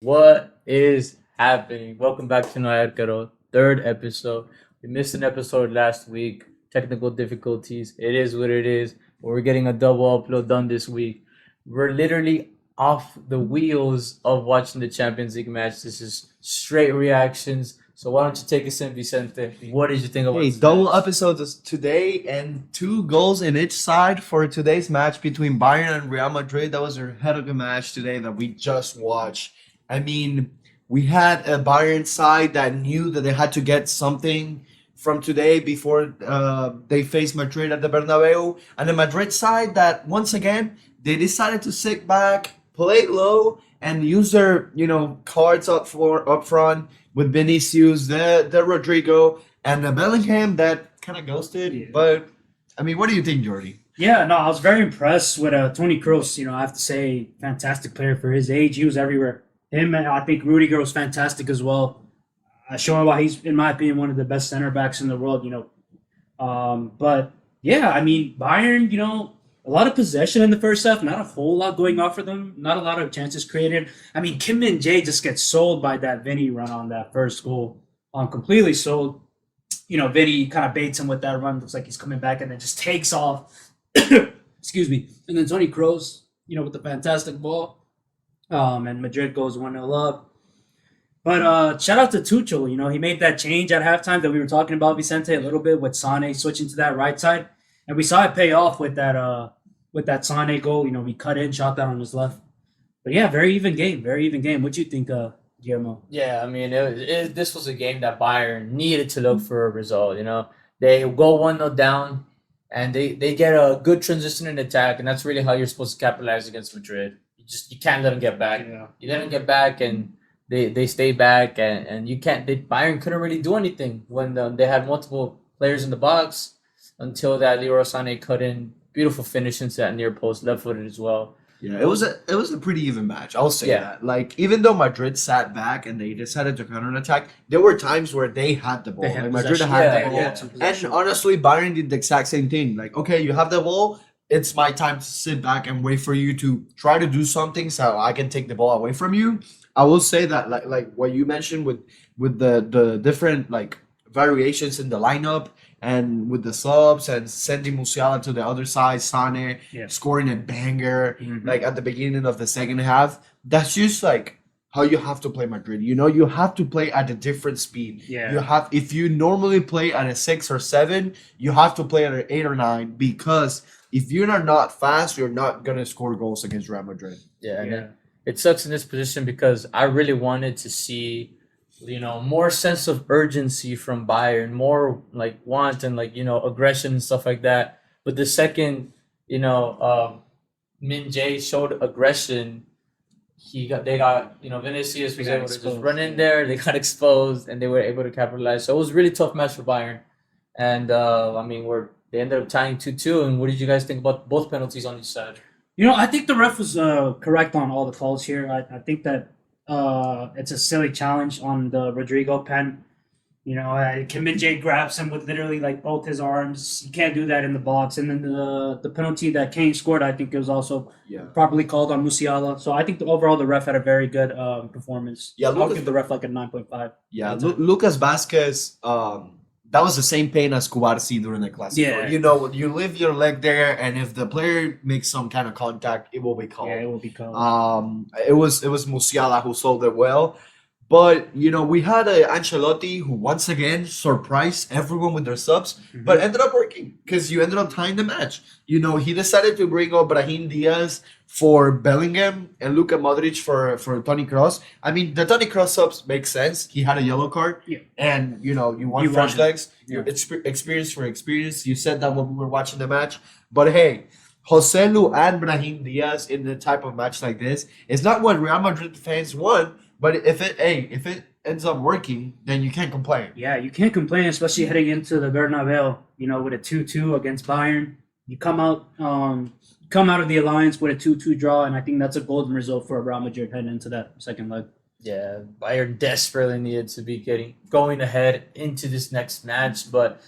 What is happening? Welcome back to Hay Arquero, third episode. We missed an episode last week. Technical difficulties. It is what it is. But we're getting a double upload done this week. We're literally off the wheels of watching the Champions League match. This is straight reactions. So why don't you take us in, Vicente? What did you think about Hey, this double match? episodes today and two goals in each side for today's match between Bayern and Real Madrid. That was a head of a match today that we just watched. I mean, we had a Bayern side that knew that they had to get something from today before they face Madrid at the Bernabeu, and the Madrid side that once again they decided to sit back, play low, and use their cards up front with Vinicius, the Rodrigo, and the Bellingham that kind of ghosted. Yeah. But I mean, what do you think, Jordy? Yeah, no, I was very impressed with Tony Kroos. I have to say, fantastic player for his age. He was everywhere. Him, and I think Rudiger was fantastic as well. Showing why he's, in my opinion, one of the best center backs in the world. But yeah, I mean, Bayern. A lot of possession in the first half. Not a whole lot going off for them. Not a lot of chances created. I mean, Kim Min Jae just gets sold by that Vinny run on that first goal. Completely sold. Vinny kind of baits him with that run. Looks like he's coming back and then just takes off. Excuse me. And then Tony Kroos, with the fantastic ball. And Madrid goes 1-0 up. But shout out to Tuchel. He made that change at halftime that we were talking about, Vicente, a little bit with Sane switching to that right side. And we saw it pay off with that Sane goal. He cut in, shot that on his left. But yeah, very even game. Very even game. What do you think, Guillermo? Yeah, I mean, this was a game that Bayern needed to look for a result. They go 1-0 down, and they get a good transition in attack, and that's really how you're supposed to capitalize against Madrid. You can't let them get back. Yeah. You let them get back, and they stay back, and you can't. Bayern couldn't really do anything when they had multiple players in the box until that Leroy Sané cut in. Beautiful finish into that near post, left footed as well. Yeah, it was a pretty even match. I'll say Yeah. that. Like even though Madrid sat back and they decided to counterattack, there were times where they had the ball. They had Like Madrid possession. had Yeah, the ball. yeah. Some And possession. honestly, Bayern did the exact same thing. Like, okay, you have the ball. It's my time to sit back and wait for you to try to do something so I can take the ball away from you. I will say that like what you mentioned with the different like variations in the lineup and with the subs and sending Musiala to the other side, Sane Yeah. scoring a banger Mhm. like at the beginning of the second half. That's just like how you have to play Madrid. You have to play at a different speed. Yeah. You have if you normally play at a 6 or 7, you have to play at an 8 or 9 because if you're not fast, you're not gonna score goals against Real Madrid. Yeah, and Yeah. it sucks in this position because I really wanted to see, more sense of urgency from Bayern, more like want and like aggression and stuff like that. But the second, Min Jae showed aggression, they got Vinicius They was got able to just exposed, run in yeah. there. They got exposed and they were able to capitalize. So it was a really tough match for Bayern. And I mean, they ended up tying 2-2. And what did you guys think about both penalties on each side? I think the ref was correct on all the calls here. I think that it's a silly challenge on the Rodrigo pen. Kim Min Jae grabs him with literally like both his arms. You can't do that in the box. And then the penalty that Kane scored, I think it was also Yeah. properly called on Musiala. So I think overall the ref had a very good performance. Yeah, I'll Lucas- give the ref like a 9.5. Yeah, That's it. Lucas Vasquez, that was the same pain as Cubarsi during the Clasico. Yeah. You leave your leg there, and if the player makes some kind of contact, it will be called. Yeah, it will be called. It was Musiala who sold it well. But we had a Ancelotti who once again surprised everyone with their subs, but ended up working because you ended up tying the match. He decided to bring up Brahim Diaz for Bellingham and Luka Modric for Toni Kroos. I mean, the Toni Kroos subs make sense. He had a yellow card, Yeah. and you want You fresh want it. legs. Yeah. It's experience for experience. You said that when we were watching the match, but hey. Joselu and Brahim Diaz in the type of match like this is not what Real Madrid fans want. But if it ends up working, then you can't complain. Yeah, you can't complain, especially heading into the Bernabeu. With a 2-2 against Bayern. You come out of the alliance with a 2-2 draw, and I think that's a golden result for Real Madrid heading into that second leg. Yeah, Bayern desperately needed to be going ahead into this next match, but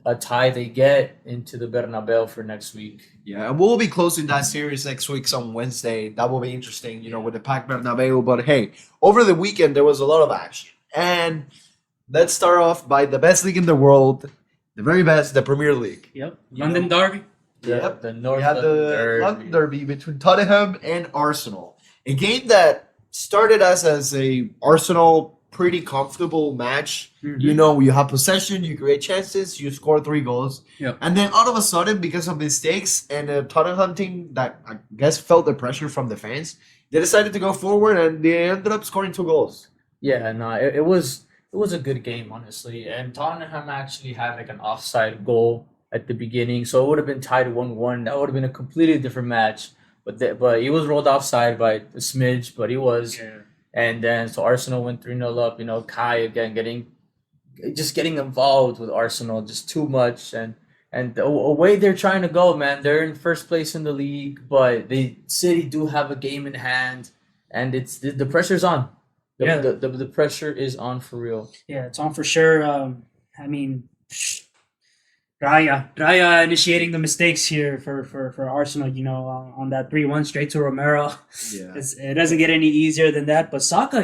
a tie they get into the Bernabeu for next week. Yeah, and we'll be closing that series next week on Wednesday. That will be interesting, with the Pac Bernabeu. But hey, over the weekend there was a lot of action, and let's start off by the best league in the world, the very best, the Premier League. Yep. London Derby. Yep. The North We had the London London Derby between Tottenham and Arsenal. A game that started as a Arsenal pretty comfortable match. Mhm. You have possession, you create chances, you score 3 goals. Yep. And then all of a sudden, because of mistakes and the Tottenham team that I guess felt the pressure from the fans, they decided to go forward and they ended up scoring 2 goals. Yeah, no, it was a good game, honestly. And Tottenham actually had like an offside goal at the beginning, so it would have been tied 1-1. That would have been a completely different match. But he was rolled offside by a smidge, but he was. Yeah. And then so Arsenal went 3-0 up. Kai again getting involved with Arsenal just too much, and the way they're trying to go, man. They're in first place in the league, but City do have a game in hand, and it's the pressure's on. Yeah. The pressure is on for real. Yeah, it's on for sure. I mean, Raya initiating the mistakes here for Arsenal. On that 3-1 straight to Romero. Yeah. It doesn't get any easier than that. But Saka,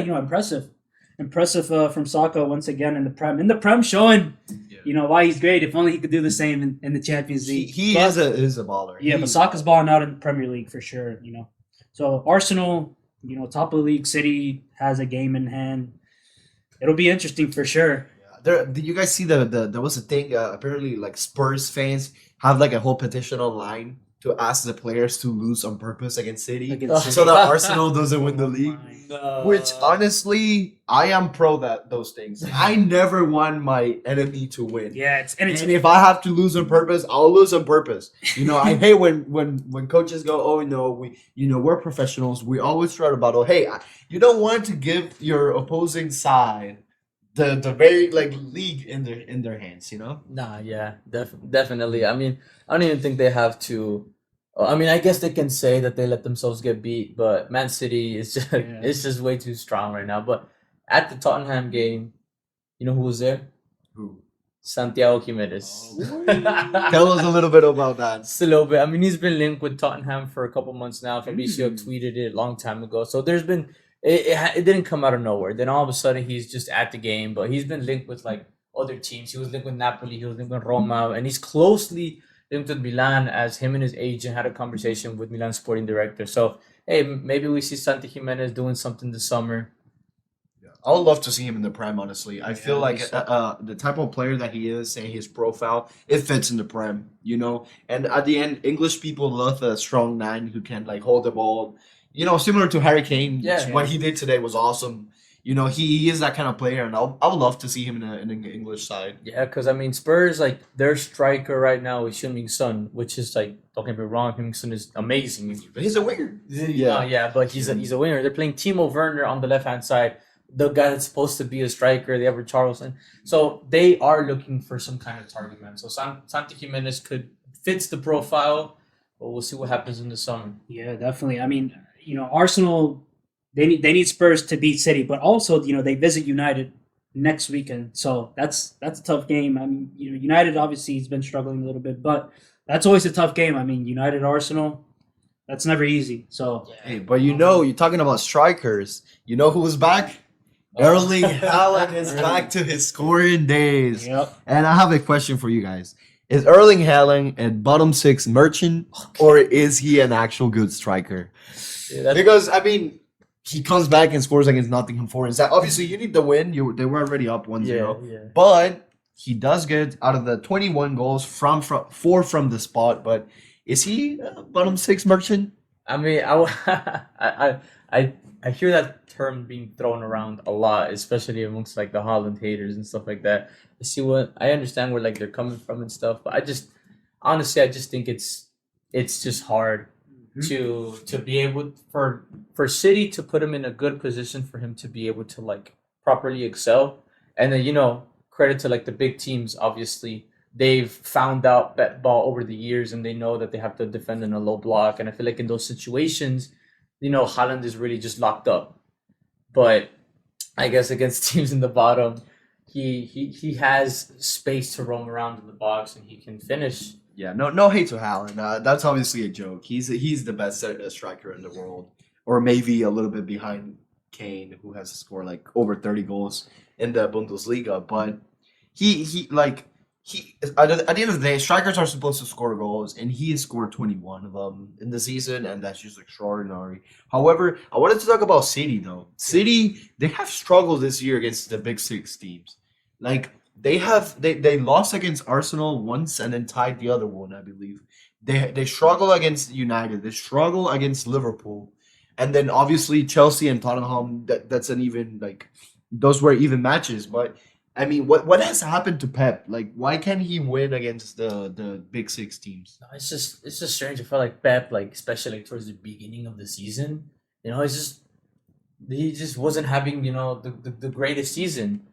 impressive from Saka once again in the Prem. In the Prem, showing why he's great. If only he could do the same in the Champions League. He But- is a baller. Yeah, but Saka's balling out in the Premier League for sure. So Arsenal, top of the league. City has a game in hand. It'll be interesting for sure. Did you guys see there was a thing apparently like Spurs fans have like a whole petition online to ask the players to lose on purpose against City Against so City. that Arsenal doesn't win the league. No. Which honestly, I am pro those things. I never want my enemy to win. Yeah, it's And if I have to lose on purpose, I'll lose on purpose. I hate when coaches go, "Oh no, we're professionals. We always try to battle." Hey, you don't want to give your opposing side the very like league in their hands. Nah, yeah, definitely. I mean, I don't even think they have to. I mean, I guess they can say that they let themselves get beat, but Man City is just Yeah. it's just way too strong right now. But at the Tottenham game, you know who was there? Who? Santiago Jimenez. Tell us a little bit about that. Just a little bit. I mean, he's been linked with Tottenham for a couple months now. Fabricio tweeted it a long time ago. So there's been it didn't come out of nowhere. Then all of a sudden he's just at the game, but he's been linked with like other teams. He was linked with Napoli. He was linked with Roma, and he's closely linked with Milan, as him and his agent had a conversation with Milan's sporting director. So hey, maybe we see Santi Jimenez doing something this summer. I would love to see him in the Prem, honestly. I feel like so. the type of player that he is and his profile, it fits in the Prem, And at the end, English people love a strong 9 who can like hold the ball. Similar to Harry Kane. Yeah. What he did today was awesome. He is that kind of player, and I would love to see him in the English side. Yeah, because I mean, Spurs, like their striker right now is Heung-min Son, which is like, don't get me wrong, Heung-min Son is amazing. But he's a winger. Yeah, but he's a winner. They're playing Timo Werner on the left hand side, the guy that's supposed to be a striker. They have Richarlison, so they are looking for some kind of target man. So Santi Jimenez fits the profile, but we'll see what happens in the summer. Yeah, definitely. I mean, Arsenal, they need Spurs to beat City, but also they visit United next weekend, so that's a tough game. I mean, United obviously has been struggling a little bit, but that's always a tough game. I mean, United Arsenal, that's never easy. So Hey, but you're talking about strikers. You know who's back? Erling Haaland is back to his scoring days. yep. And I have a question for you guys. Is Erling Haaland a bottom 6 merchant, or is he an actual good striker? Yeah, Because, I mean, he comes back and scores against Nottingham Forest. Obviously, you need the win. They were already up 1-0. yeah. But he does get out of the 21 goals from 4 from the spot. But is he a bottom 6 merchant? I mean, I hear that term being thrown around a lot, especially amongst like the Haaland haters and stuff like that. I understand where like they're coming from and stuff, but I just think it's just hard to be able for City to put him in a good position for him to be able to like properly excel. And then credit to like the big teams, obviously they've found out that ball over the years, and they know that they have to defend in a low block. And I feel like in those situations, Haaland is really just locked up. But I guess against teams in the bottom, he has space to roam around in the box and he can finish. Yeah, no hate to Haaland. That's obviously a joke. He's the best striker in the world, or maybe a little bit behind Kane, who has scored like over 30 goals in the Bundesliga. But he like he at the end of the day, strikers are supposed to score goals, and he has scored 21 of them in the season, and that's just extraordinary. However, I wanted to talk about City though. City, they have struggled this year against the big six teams. Like they lost against Arsenal once and then tied the other one, I believe. They struggle against United. They struggle against Liverpool, and then obviously Chelsea and Tottenham. That's an even like those were even matches. But I mean, what has happened to Pep? Like, why can't he win against the big six teams? No, it's just strange. I felt like Pep, like especially like towards the beginning of the season, he just wasn't having the greatest season,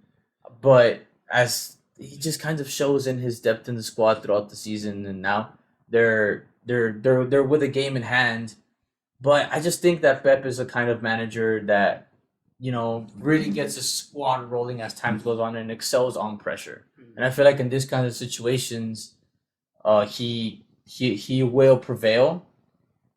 but as he just kind of shows in his depth in the squad throughout the season, and now they're with a game in hand. But I just think that Pep is a kind of manager that really gets his squad rolling as time goes on and excels on pressure. And I feel like in this kind of situations, he will prevail.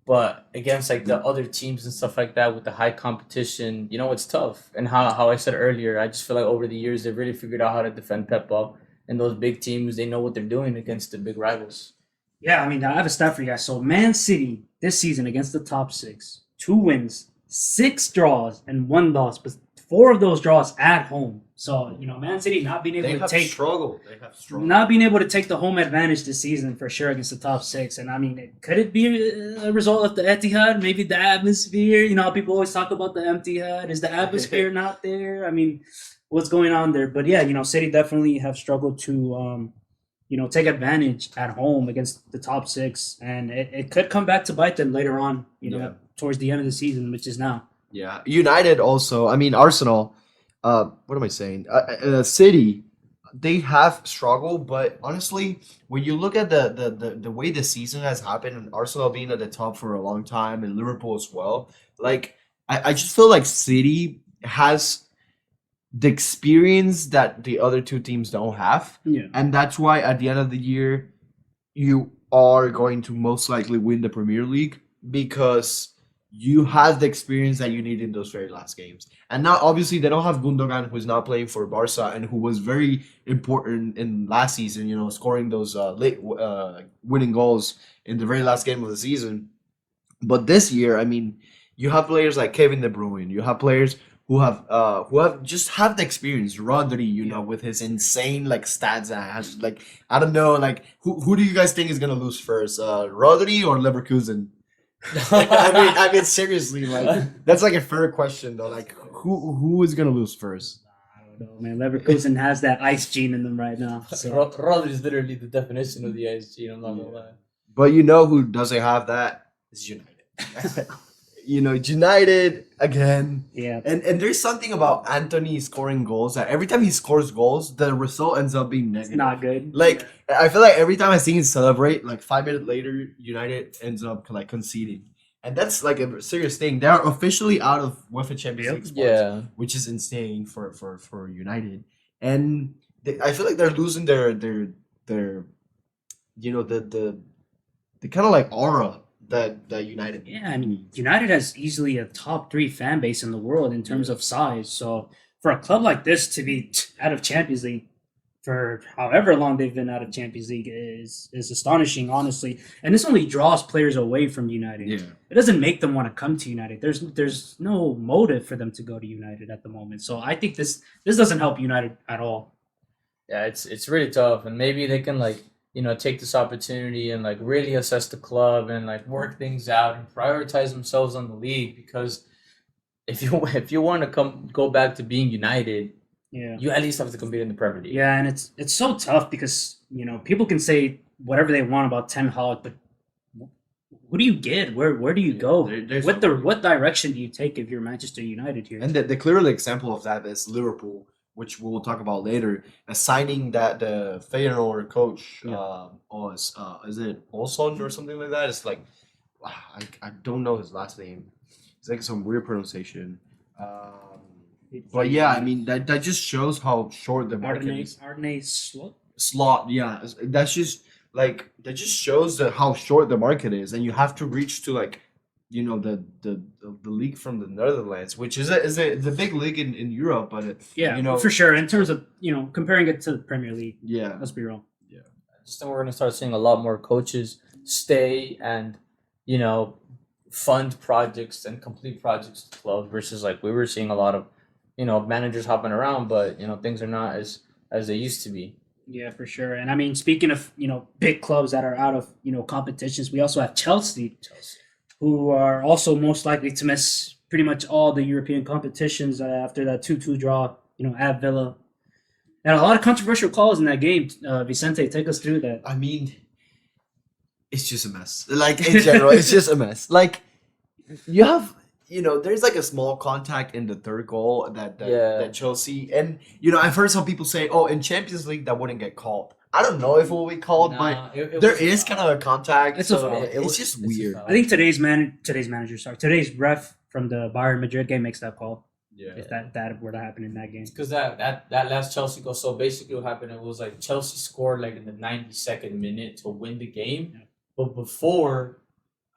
But against like the other teams and stuff like that with the high competition, it's tough. And how I said earlier, I just feel like over the years they've really figured out how to defend Pep up. And those big teams, they know what they're doing against the big rivals. Yeah, I mean, I have a stat for you guys. So, Man City this season against the top six, 2 wins, 6 draws, and 1 loss, but 4 of those draws at home. So, Man City not being able They to have take struggled. They have struggled. not being able to take the home advantage this season for sure against the top 6. And I mean, could it be a result of the Etihad? Maybe the atmosphere. People always talk about the Etihad. Is the atmosphere not there? I mean, what's going on there? But yeah, City definitely have struggled to take advantage at home against the top 6, and it could come back to bite them later on. Towards the end of the season, which is now. Yeah, United also. I mean, Arsenal. What am I saying? City, they have struggled, but honestly, when you look at the way the season has happened, and Arsenal being at the top for a long time, and Liverpool as well, like I just feel like City has the experience that the other two teams don't have, and that's why at the end of the year, you are going to most likely win the Premier League because you have the experience that you need in those very last games. And now, obviously, they don't have Gundogan, who's not playing for Barca and who was very important in last season, scoring those late winning goals in the very last game of the season. But this year, I mean, you have players like Kevin De Bruyne. You have players who have just have the experience. Rodri, with his insane like stats that has like I don't know, like who do you guys think is gonna lose first, Rodri or Leverkusen? I mean, seriously, like that's like a fair question though. Like, who is gonna lose first? I don't know, man. Leverkusen has that ice gene in them right now. So. Rodri is literally the definition of the ice gene. I'm not gonna lie. But who doesn't have that? It's United. United again. Yeah. And there's something about Anthony scoring goals that every time he scores goals, the result ends up being negative. It's not good. Like I feel like every time I see him celebrate, like 5 minutes later, United ends up like conceding, and that's like a serious thing. They are officially out of UEFA Champions League spots, which is insane for United. And I feel like they're losing their the kind of like aura that United. Yeah, and United has easily a top 3 fan base in the world in terms of size. So for a club like this to be out of Champions League for however long they've been out of Champions League is astonishing, honestly. And this only draws players away from United. Yeah. It doesn't make them want to come to United. There's no motive for them to go to United at the moment. So I think this doesn't help United at all. Yeah, it's really tough, and maybe they can take this opportunity and really assess the club and work things out and prioritize themselves on the league, because if you want to go back to being United, you at least have to compete in the Premier League. Yeah, and it's so tough because people can say whatever they want about Ten Hag, but who do you get? Where do you go? What direction do you take if you're Manchester United here? And the clear example of that is Liverpool, which we'll talk about later, signing that the Feyenoord coach, is it Olson or something like that? It's like, I don't know his last name. It's like some weird pronunciation. But yeah, I mean that just shows how short the market is. Ardenay Slot. Slot, yeah, that's just like that just shows that how short the market is, and you have to reach to like the league from the Netherlands, which is the big league in Europe, but Yeah, for sure. In terms of comparing it to the Premier League, yeah, let's be real. I just think we're gonna start seeing a lot more coaches stay and fund projects and complete projects to clubs versus like we were seeing a lot of managers hopping around, but things are not as they used to be. Yeah, for sure. And I mean, speaking of big clubs that are out of competitions, we also have Chelsea, who are also most likely to miss pretty much all the European competitions after that 2-2 draw. At Villa. And a lot of controversial calls in that game. Vicente, take us through that. I mean, it's just a mess. Like in general, it's just a mess. Like you have, there's like a small contact in the third goal that Chelsea, and I've heard some people say, oh, in Champions League that wouldn't get called. I don't know if it will be called, but there is kind of a contact. It's just weird. I think today's ref from the Bayern Madrid game makes that call. Yeah. If that were to happen in that game. Because that last Chelsea goal, so basically what happened, it was like Chelsea scored like in the 92nd minute to win the game. Yeah. But before,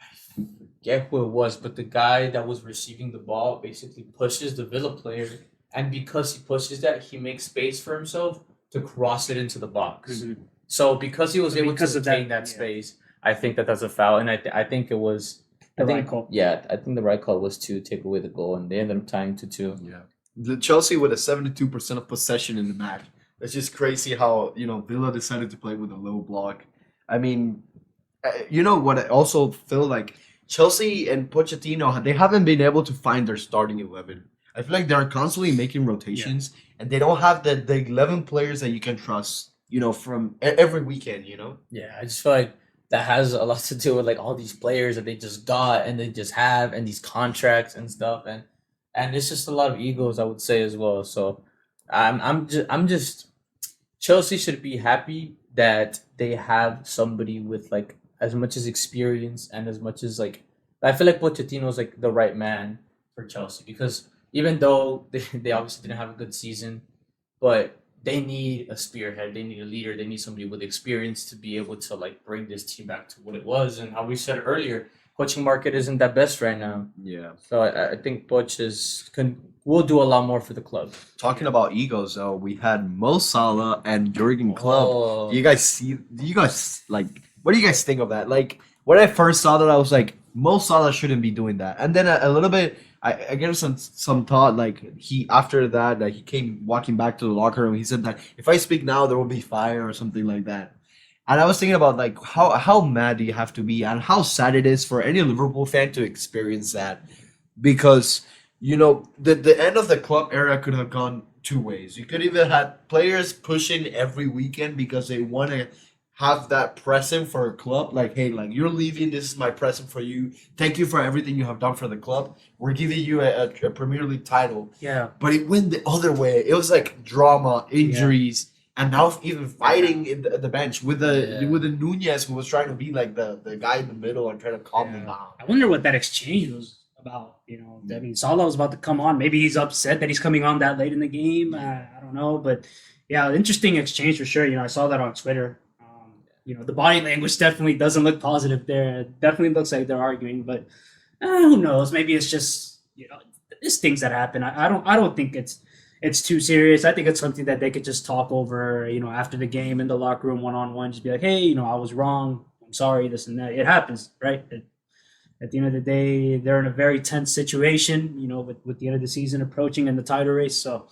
I forget who it was, but the guy that was receiving the ball basically pushes the Villa player. And because he pushes that, he makes space for himself to cross it into the box. Mm-hmm. So because he was able to obtain that space, I think that's a foul. And I think it was... The right call. Yeah, I think the right call was to take away the goal, and they ended up tying 2-2. Yeah, the Chelsea with a 72% of possession in the match. That's just crazy how Villa decided to play with a low block. I mean, what I also feel like Chelsea and Pochettino, they haven't been able to find their starting 11. I feel like they're constantly making rotations, and they don't have the 11 players that you can trust. From every weekend. Yeah, I just feel like that has a lot to do with like all these players that they just got and they just have and these contracts and stuff and it's just a lot of egos, I would say, as well. So I'm just Chelsea should be happy that they have somebody with like as much as experience and as much as like I feel like Pochettino is like the right man for Chelsea because even though they obviously didn't have a good season, but they need a spearhead. They need a leader. They need somebody with experience to be able to like bring this team back to what it was. And how we said earlier, coaching market isn't that best right now. Yeah. So I think Poch will do a lot more for the club. Talking about egos, though, we had Mo Salah and Jurgen Klopp. Oh. Do you guys like? What do you guys think of that? Like when I first saw that, I was like, Mo Salah shouldn't be doing that. And then a little bit. I gave some thought like after that he came walking back to the locker room. He said that if I speak now there will be fire or something like that. And I was thinking about like how mad do you have to be and how sad it is for any Liverpool fan to experience that, because the end of the club era could have gone two ways. You could either have players pushing every weekend because they want to have that present for a club, like, hey, like you're leaving, this is my present for you. Thank you for everything you have done for the club. We're giving you a Premier League title. Yeah. But it went the other way. It was like drama, injuries, and now even fighting in the bench with the Nunez, who was trying to be like the guy in the middle and trying to calm them down. I wonder what that exchange was about. I mean, Salah was about to come on. Maybe he's upset that he's coming on that late in the game. I don't know, but yeah, interesting exchange for sure. I saw that on Twitter. The body language definitely doesn't look positive there. It definitely looks like they're arguing, but who knows? Maybe it's just there's things that happen. I don't think it's too serious. I think it's something that they could just talk over. After the game in the locker room, 1-on-1, just be like, hey, I was wrong. I'm sorry, this and that. It happens, right? At the end of the day, they're in a very tense situation. With the end of the season approaching and the title race, so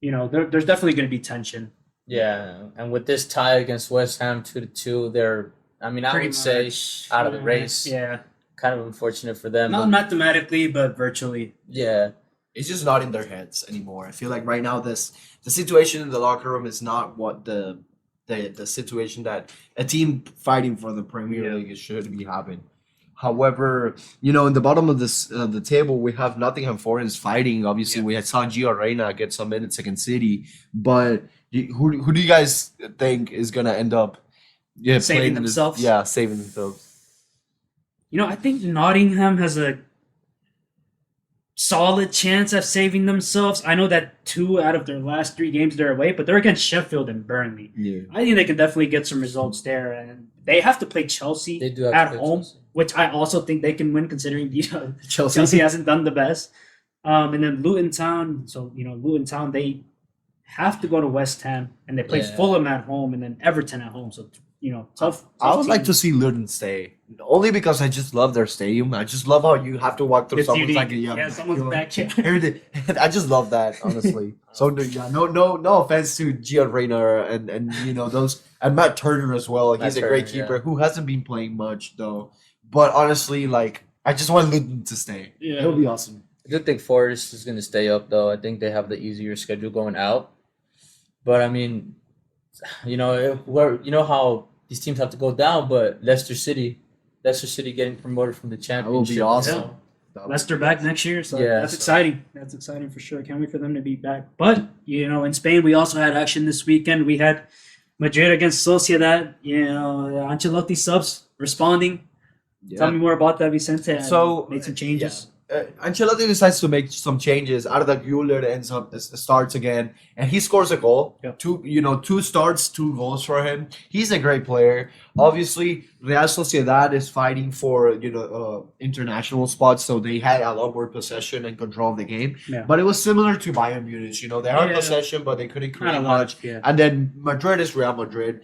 there's definitely going to be tension. Yeah, and with this tie against West Ham 2-2, they're I would say out of the race. Yeah, kind of unfortunate for them. Not mathematically, but virtually. Yeah, it's just not in their heads anymore. I feel like right now the situation in the locker room is not what the situation that a team fighting for the Premier League should be having. However, in the bottom of the table, we have Nottingham Forest fighting. Obviously, we saw Gio Reyna get some minutes against City. But who do you guys think is going to end up saving themselves? Saving themselves. I think Nottingham has a solid chance of saving themselves. I know that 2 out of their last 3 games they're away, but they're against Sheffield and Burnley. Yeah. I think they can definitely get some results there, and they have to play Chelsea They do have at to play home, Chelsea. which I also think they can win considering Chelsea. Chelsea hasn't done the best. And then Luton Town, so Luton Town they have to go to West Ham, and they play Yeah. Fulham at home, and then Everton at home. So tough. I would like to teams. see Luton stay, only because I just love their stadium. I just love how you have to walk through It's someone's unique. like Someone's back here. I just love that, honestly. So no offense to Gio Reyna and those and Matt Turner as well. He's Matt a great Turner, keeper who hasn't been playing much though. But honestly, like I just want Luton to stay. Yeah. It would be awesome. I do think Forest is going to stay up, though. I think they have the easier schedule going out. But I mean, how these teams have to go down. But Leicester City getting promoted from the That will championship. be awesome. Leicester back next year, so Yeah, that's so- exciting. That's exciting for sure. Can't wait for them to be back. But in Spain, we also had action this weekend. We had Madrid against Sociedad. Ancelotti subs responding. Tell me more about that, Vicente. So, made some changes. Ancelotti decides to make some changes. Arda Güler ends up starts again, and he scores a goal. Yep. 2 starts, 2 goals for him. He's a great player. Obviously, Real Sociedad is fighting for international spots, so they had a lot more possession and control of the game. Yeah. But it was similar to Bayern Munich. They had Yeah. possession, but they couldn't Not create a lot. much. Yeah. And then Madrid is Real Madrid.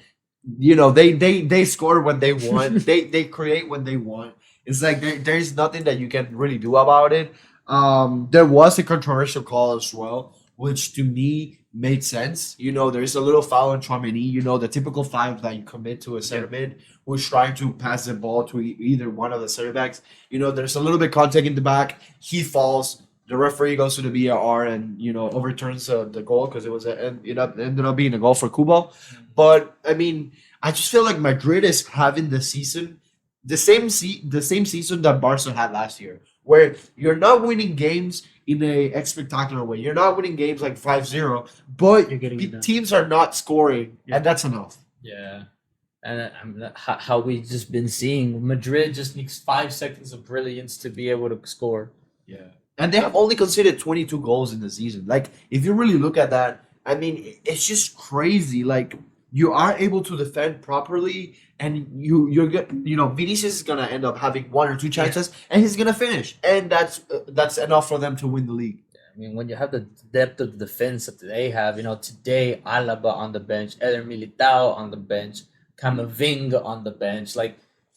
They score when they want. they create when they want. It's like there's nothing that you can really do about it. There was a controversial call as well, which to me made sense. There's a little foul on Tchouaméni. The typical foul that you commit to a center mid who's trying to pass the ball to either one of the center backs. There's a little bit contact in the back. He falls. The referee goes to the VAR and overturns the goal because it ended up being a goal for Kubo. But I mean, I just feel like Madrid is having the season. The same season that Barca had last year, where you're not winning games in a spectacular way. You're not winning games like 5-0, but You're getting it done. teams are not scoring, Yeah. and that's enough. Yeah. And how we've just been seeing, Madrid just needs 5 seconds of brilliance to be able to score. Yeah. And they have only conceded 22 goals in the season. Like, if you really look at that, I mean, it's just crazy. Like, you are able to defend properly, and you're good. Vinicius is gonna end up having 1 or 2 chances, and he's gonna finish, and that's enough for them to win the league. I mean, when you have the depth of defense that they have, today Alaba on the bench, Eder Militao on the bench, Camavinga on the bench,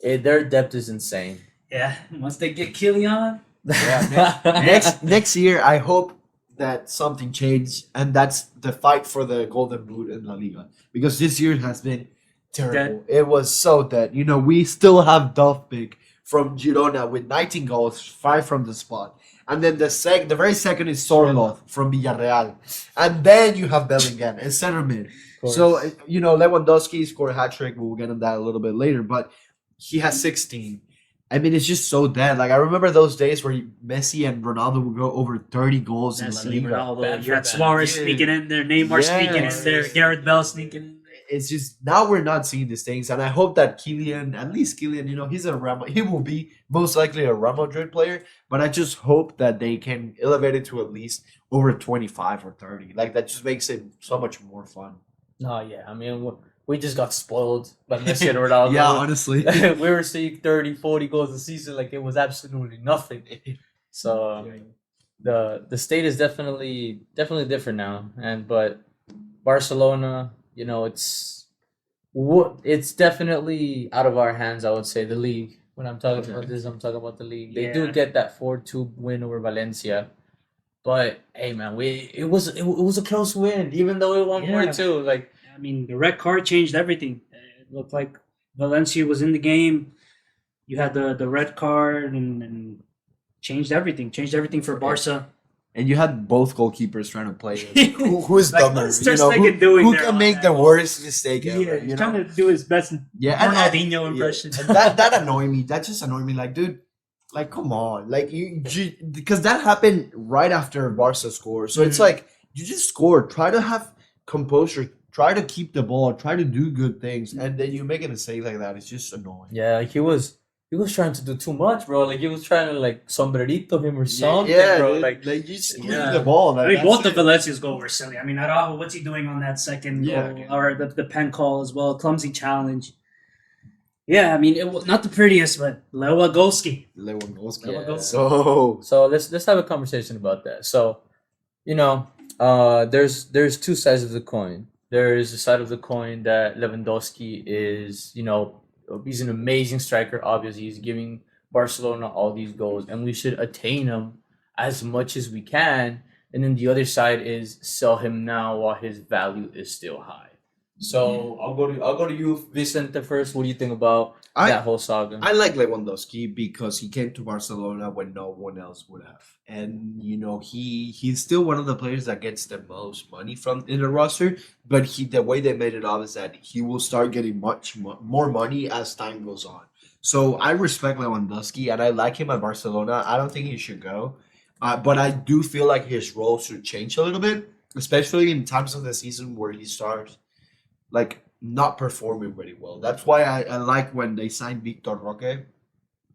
their depth is insane. Yeah. Once they get Kylian. Next year, I hope that something changed, and that's the fight for the Golden Boot in La Liga, because this year has been terrible. It was so dead. We still have Dovbyk from Girona with 19 goals, 5 from the spot. And then the very second is Sorloth from Villarreal. And then you have Bellingham in center mid. So, Lewandowski scored a hat-trick. We'll get on that a little bit later. But he has 16. I mean, it's just so dead. Like, I remember those days where Messi and Ronaldo would go over 30 goals in La Liga. Ronaldo. You Bad had for Suarez bad. sneaking in there, Neymar sneaking in there, Yes. Gareth Bell sneaking in. It's just now we're not seeing these things, and I hope that at least Kylian, he will be most likely a Real Madrid player, but I just hope that they can elevate it to at least over 25 or 30. Like, that just makes it so much more fun. No, yeah. I mean, we just got spoiled by Messi and Ronaldo. Yeah, honestly. We were seeing 30, 40 goals a season like it was absolutely nothing. So the state is definitely different now. But Barcelona, it's definitely out of our hands, I would say, the league. When I'm talking about this, I'm talking about the league. They do Yeah. get that 4-2 win over Valencia. But hey man, it was a close win, even though it won Yeah. 4-2. Like, I mean, the red card changed everything. It looked like Valencia was in the game. You had the red card and changed everything. Changed everything for Barca. And you had both goalkeepers trying to play. Who is Like, dumber? what's Ter Stegen doing Who there can on make that the goal? worst mistake ever? Yeah, he's trying to do his best Yeah, and- Ronaldinho impression. And that annoyed me. That just annoyed me. Like, dude, like, come on. Like, because that happened right after Barca scored. So it's like, you just scored. Try to have composure. Try to keep the ball. Try to do good things. And then you make a mistake like that. It's just annoying. yeah, he was he was trying to do too much, bro. Like he was trying to like sombrerito him or something, yeah, bro. dude, Like like you just leave yeah. the ball. I mean, both the it. Valencia's goal were silly. I mean, Araujo, what's he doing on that second Yeah, goal okay. or the pen call as well? Clumsy challenge. Yeah, I mean, it was not the prettiest, but Lewandowski. Lewandowski. Yeah. So let's have a conversation about that. So there's two sides of the coin. There is the side of the coin that Lewandowski is, he's an amazing striker. Obviously, he's giving Barcelona all these goals, and we should attain him as much as we can. And then the other side is sell him now while his value is still high. So I'll go to you, Vicente, first. What do you think about I that whole saga? I like Lewandowski because he came to Barcelona when no one else would have, and he's still one of the players that gets the most money from in the roster. But the way they made it up is that he will start getting much more money as time goes on. So I respect Lewandowski and I like him at Barcelona. I don't think he should go, but I do feel like his role should change a little bit, especially in times of the season where he starts like not performing very well. That's why I like when they signed Victor Roque.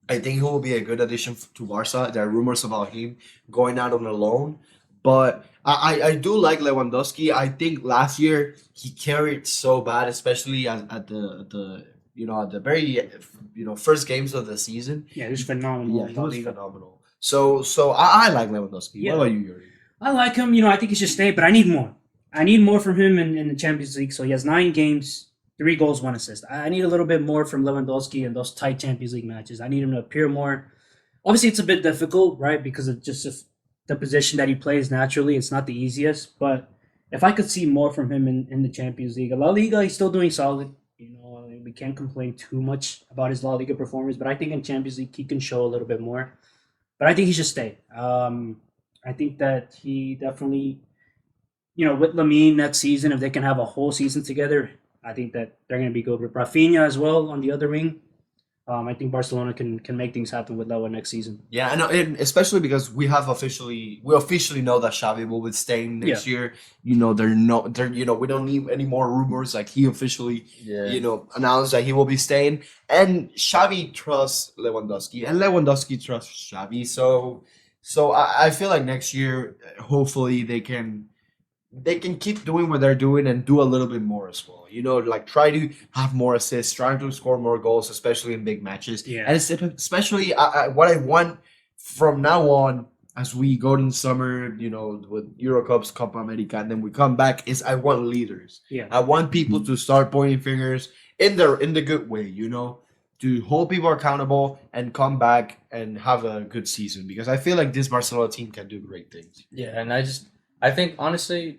I think he will be a good addition to Barca. There are rumors about him going out on a loan, but I do like Lewandowski. I think last year he carried so bad, especially at the very first games of the season. Yeah, he was phenomenal. Yeah, in he La was Liga. phenomenal. So I like Lewandowski. Yeah. What about you, Jordy? I like him. I think he should stay, but I need more. I need more from him in the Champions League. So he has 9 games, 3 goals, 1 assist. I need a little bit more from Lewandowski in those tight Champions League matches. I need him to appear more. Obviously, it's a bit difficult, right? Because of just the position that he plays naturally. It's not the easiest. But if I could see more from him in the Champions League. La Liga, he's still doing solid. We can't complain too much about his La Liga performance. But I think in Champions League, he can show a little bit more. But I think he should stay. I think that he definitely... with Lamine next season, if they can have a whole season together, I think that they're going to be good with Rafinha as well on the other wing. I think Barcelona can make things happen with Lewa next season. Yeah, and especially because we officially know that Xavi will be staying next year. We don't need any more rumors. Like he officially, announced that he will be staying, and Xavi trusts Lewandowski, and Lewandowski trusts Xavi. So I feel like next year, hopefully they can keep doing what they're doing and do a little bit more as well. Like try to have more assists, try to score more goals, especially in big matches. Yeah. And especially what I want from now on as we go in summer, with Eurocups, Copa America, and then we come back, is I want leaders. Yeah. I want people to start pointing fingers in the good way, to hold people accountable and come back and have a good season, because I feel like this Barcelona team can do great things. Yeah, and I think honestly,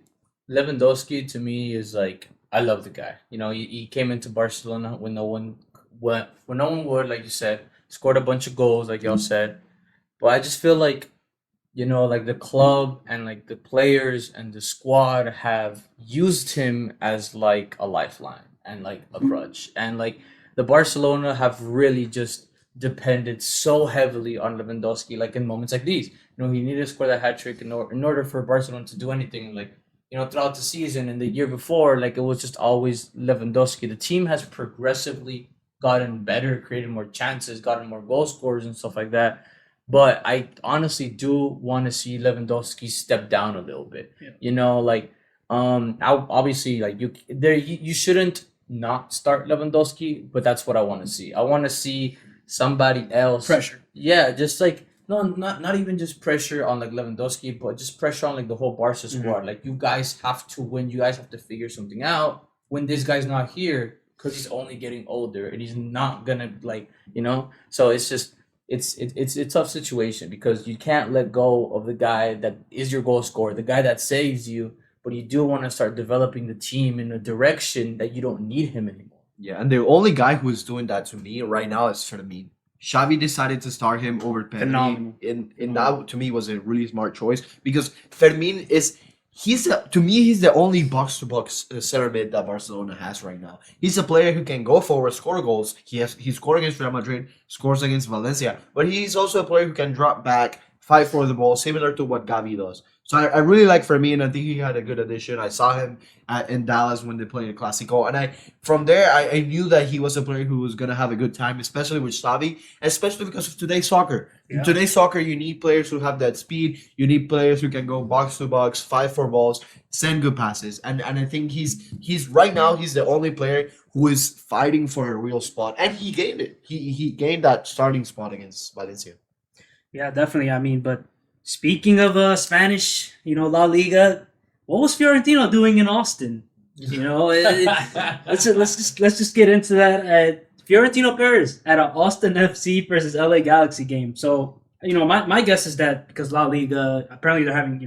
Lewandowski to me is like, I love the guy. He came into Barcelona when no one would, like you said, scored a bunch of goals, like y'all said. But I just feel like, like the club and like the players and the squad have used him as like a lifeline and like a crutch. And like the Barcelona have really just depended so heavily on Lewandowski, like in moments like these. He needed to score that hat trick in order for Barcelona to do anything. Like, throughout the season and the year before, like it was just always Lewandowski. The team has progressively gotten better, created more chances, gotten more goal scorers and stuff like that. But I honestly do want to see Lewandowski step down a little bit. Yeah. Obviously, like you shouldn't not start Lewandowski, but that's what I want to see. I want to see somebody else. Pressure. Yeah, just like no, not even just pressure on like Lewandowski, but just pressure on like the whole Barca squad. Mm-hmm. Like you guys have to win. You guys have to figure something out when this guy's not here, because he's only getting older and he's not gonna So it's just it's a tough situation, because you can't let go of the guy that is your goal scorer, the guy that saves you. But you do want to start developing the team in a direction that you don't need him anymore. Yeah, and the only guy who is doing that to me right now is Fermin. Xavi decided to start him over Pedri. Phenomenal. And that to me was a really smart choice, because Fermin he's the only box to box center mid that Barcelona has right now. He's a player who can go forward, score goals. He scored against Real Madrid, scores against Valencia, but he's also a player who can drop back, fight for the ball, similar to what Gavi does. So I really like Firmino. I think he had a good addition. I saw him in Dallas when they played a Clasico, and from there I knew that he was a player who was gonna have a good time, especially with Xavi, especially because of today's soccer. Yeah. In today's soccer, you need players who have that speed. You need players who can go box to box, fight for balls, send good passes, and I think he's right now he's the only player who is fighting for a real spot, and he gained it. He gained that starting spot against Valencia. Yeah, definitely. I mean, but speaking of Spanish, La Liga, what was Fiorentino doing in Austin? Let's just get into that. Fiorentino Perez at an Austin FC versus LA Galaxy game. So my guess is that because La Liga apparently they're having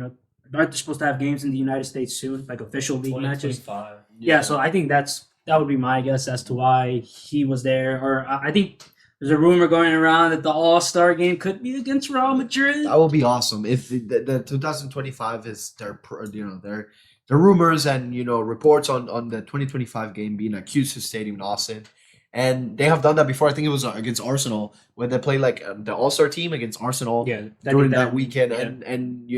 aren't they supposed to have games in the United States soon, like official league matches? 2025. Yeah, so I think that would be my guess as to why he was there. Or I think there's a rumor going around that the All-Star game could be against Real Madrid. That would be awesome if the 2025 is their rumors and reports on the 2025 game being at QC Stadium in Austin. And they have done that before. I think it was against Arsenal when they played like the All-Star team against Arsenal during that weekend. Yeah. And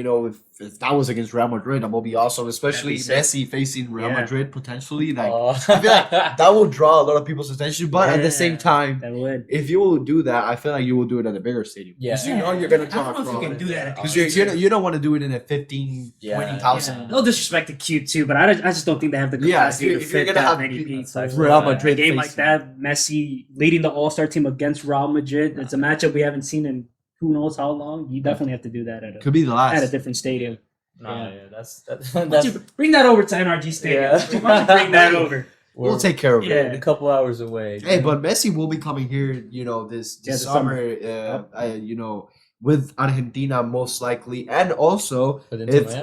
if that was against Real Madrid, that would be awesome. Especially Messi facing Real Madrid potentially. Like I feel like that will draw a lot of people's attention. But at the same time, that would. if you will do that, I feel like you will do it at a bigger stadium. Yeah. You're gonna draw I don't know if you can do that because you don't want to do it in a 15, 20,000. No disrespect to Q2, but I just don't think they have the capacity to fit that many people. Real Madrid A game like facing- that, Messi leading the All-Star team against Real Madrid. It's a matchup we haven't seen in who knows how long. You definitely have to do that Could be the last. at a different stadium. That's Why don't you bring that over to NRG Stadium. Yeah. Why don't you bring that over? We'll take care of it. a couple hours away. Hey, but Messi will be coming here, this this summer, with Argentina most likely, and also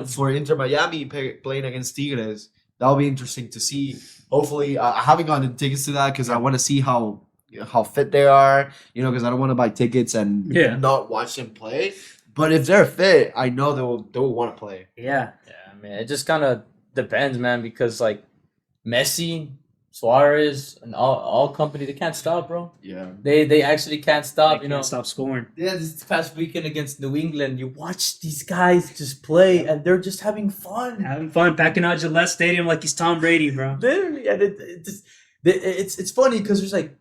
for Inter Miami playing against Tigres. That'll be interesting to see. Hopefully, I haven't gotten tickets to that because I want to see how fit they are. Because I don't want to buy tickets and not watch them play. But if they're fit, I know they will want to play. Yeah. Yeah, man. It just kind of depends, man, because like Messi, Suarez, and all company, they can't stop, bro. Yeah. They actually can't stop. They can't stop scoring. Yeah, this past weekend against New England, you watch these guys just play, and they're just having fun. Having fun, packing out Gillette Stadium like he's Tom Brady, bro. Literally, and it's funny because there's like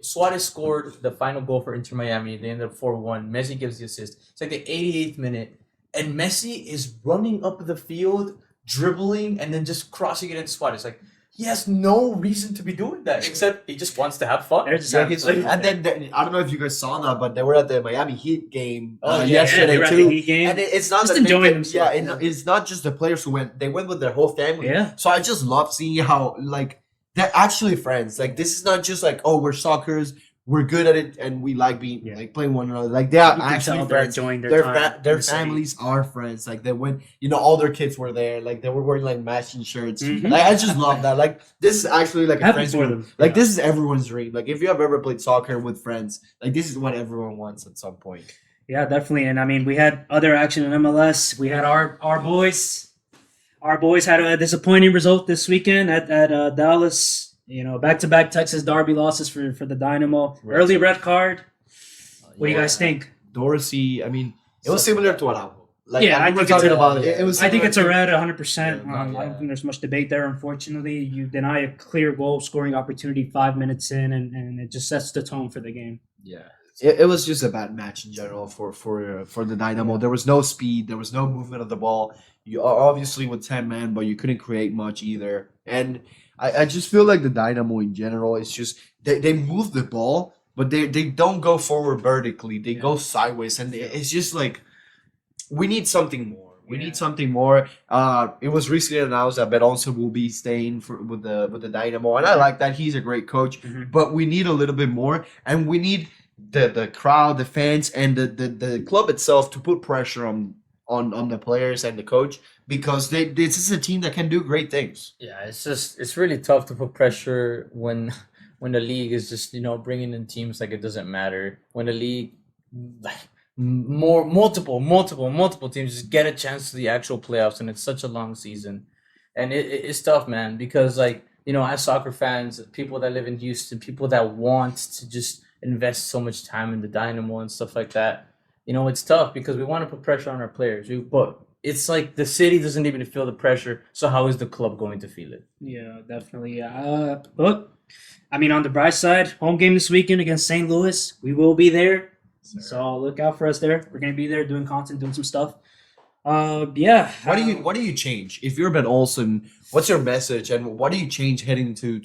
Suarez scored the final goal for Inter Miami. They ended up 4-1. Messi gives the assist. It's like the 88th minute, and Messi is running up the field, dribbling, and then just crossing it into Suarez. Like he has no reason to be doing that except he just wants to have fun. They're just having fun. And then I don't know if you guys saw that, but they were at the Miami Heat game they yesterday were at too. the Heat game. And it's not Just that they enjoying get- themselves. Yeah, it's not just the players who went; they went with their whole family. Yeah. So I just love seeing how they're actually friends. Like this is not just like, oh, we're soccer's, we're good at it, and we like being playing one another. Like they are You can actually tell they're friends. enjoying their time in Their the city. families are friends. Like they went, all their kids were there. Like they were wearing like matching shirts. Mhm. Like I just love that. Like this is actually like a Happy friends for group. them. Like Yeah. this is everyone's dream. Like if you have ever played soccer with friends, like this is what everyone wants at some point. Yeah, definitely. And I mean, we had other action in MLS. We had our boys. Our boys had a disappointing result this weekend at Dallas. Back-to-back Texas Derby losses for the Dynamo. Early red card. What do you guys think? Dorsey, I mean, it was similar to Araujo. Like Yeah, I we were think it's talking a- about it. It was. I think similar it's a to- red 100%. Yeah, I don't yeah. think there's much debate there, unfortunately. You deny a clear goal scoring opportunity 5 minutes in, and it just sets the tone for the game. Yeah, it was just a bad match in general for the Dynamo. There was no speed, there was no movement of the ball. You are obviously with 10 men, but you couldn't create much either. And I just feel like the Dynamo in general is just they move the ball, but they don't go forward vertically. They go sideways, and it's just like we need something more. We need something more. It was recently announced that Beronzo will be staying with the Dynamo, and I like that. He's a great coach, but we need a little bit more, and we need the crowd, the fans, and the club itself to put pressure on the players and the coach because this is a team that can do great things. Yeah, it's really tough to put pressure when the league is just bringing in teams like it doesn't matter. When the league multiple teams just get a chance to the actual playoffs, and it's such a long season, and it's tough, man, because as soccer fans, people that live in Houston, people that want to just invest so much time in the Dynamo and stuff like that, it's tough because we want to put pressure on our players, but it's like the city doesn't even feel the pressure. So how is the club going to feel it? Yeah, definitely. Yeah. But I mean, on the bright side, home game this weekend against St. Louis. We will be there, so look out for us there. We're gonna be there doing content, doing some stuff. Yeah. What do you change if you're Ben Olsen? What's your message, and what do you change heading to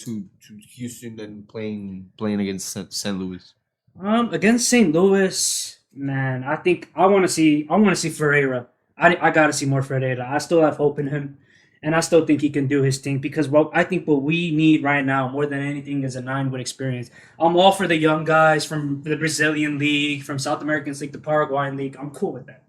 Houston and playing against St. Louis? Against St. Louis, man, I think I want to see Ferreira. I gotta see more Ferreira. I still have hope in him, and I still think he can do his thing because I think what we need right now more than anything is a 9-win experience. I'm all for the young guys from the Brazilian league, from South American League, the Paraguayan league. I'm cool with that.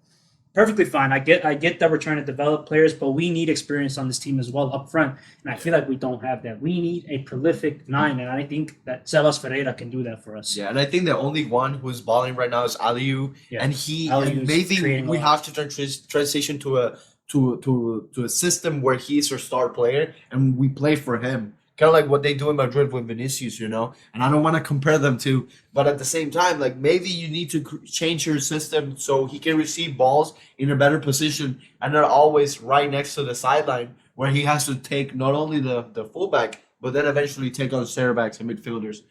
Perfectly fine. I get that we're trying to develop players, but we need experience on this team as well up front, and I feel like we don't have that. We need a prolific 9, and I think that Sebas Ferreira can do that for us. Yeah, and I think the only one who's balling right now is Aliu, Yeah. and Aliu's maybe creating a we lot. have to transition to a system where he's our star player and we play for him. Kind of like what they do in Madrid with Vinicius, you know. And I don't want to compare them to, but at the same time, like maybe you need to change your system so he can receive balls in a better position and not always right next to the sideline where he has to take not only the fullback but then eventually take on center backs and midfielders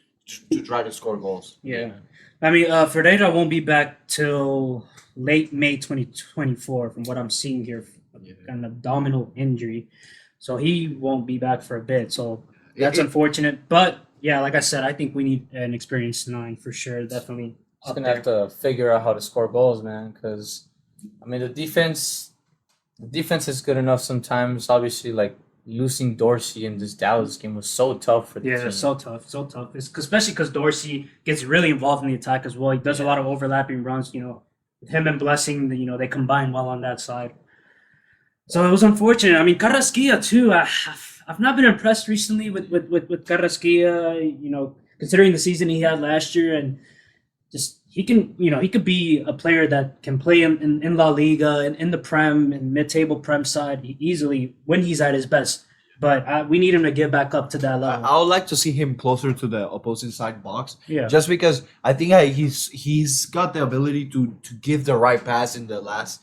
to try to score goals. Yeah. I mean, Ferreira won't be back till late May 2024 from what I'm seeing here. An abdominal injury. So he won't be back for a bit. So that's unfortunate. But yeah, like I said, I think we need an experienced 9 for sure. Definitely. Just gonna have to figure out how to score goals, man. Because I mean, the defense is good enough sometimes. Obviously, like losing Dorsey in this Dallas game was so tough for the team. So tough. Especially because Dorsey gets really involved in the attack as well. He does a lot of overlapping runs. You know, with him and Blessing, they combine well on that side. So it was unfortunate. I mean, Carrasquilla too. I've not been impressed recently with Carrasquilla. Considering the season he had last year, and just he could be a player that can play in La Liga and in the Prem and mid-table Prem side easily when he's at his best. But we need him to get back up to that level. I would like to see him closer to the opposing side box. Yeah. Just because I think he's got the ability to give the right pass in the last